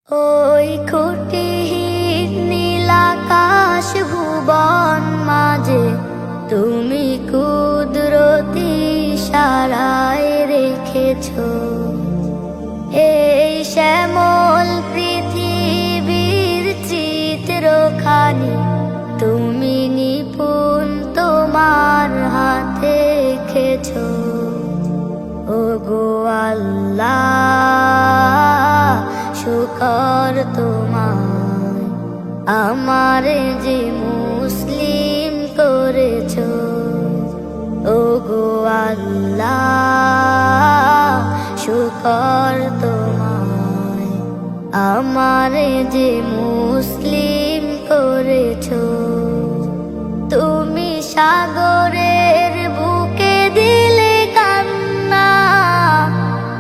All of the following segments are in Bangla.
ওই খুঁটিহীন নীল আকাশ ভুবন মাঝে তুমি কুদরতি ইশারায় রেখেছো এই শ্যামল পৃথিবীর চিত্রখানি তুমি নিপুণ তোমার হাতে এঁকেছো। ওগো আল্লাহ শুকর তোমার আমারে যে মুসলিম করেছো। ওগো আল্লাহ শুকর তোমার আমারে যে মুসলিম করেছো। তুমি সাগরের বুকে দিলে কান্না,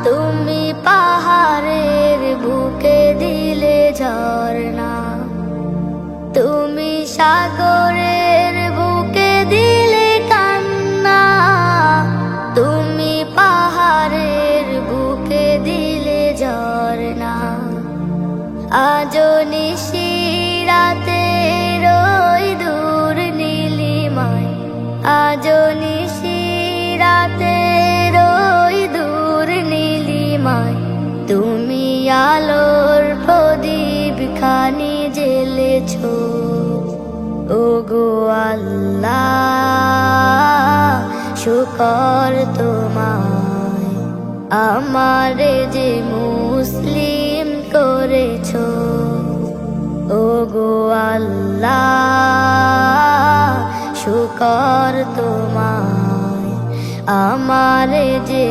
তুমি পাহাড়ের বুকে দিলে ঝর্ণা, তুমি সাগরের বুকে দিলে কান্না, তুমি পাহাড়ের বুকে দিলে ঝর্ণা। আজও নিশিরাতে রই দূর নীলিমায়, আজও নিশিরাতে রই দূর নীলিমায়, তুমি আলোর প্রদীপ খানি জ্বেলেছো। ওগো আল্লাহ শুকর তোমায় আমারে যে মুসলিম করেছো। ওগো আল্লাহ শুকর তোমায় আমারে যে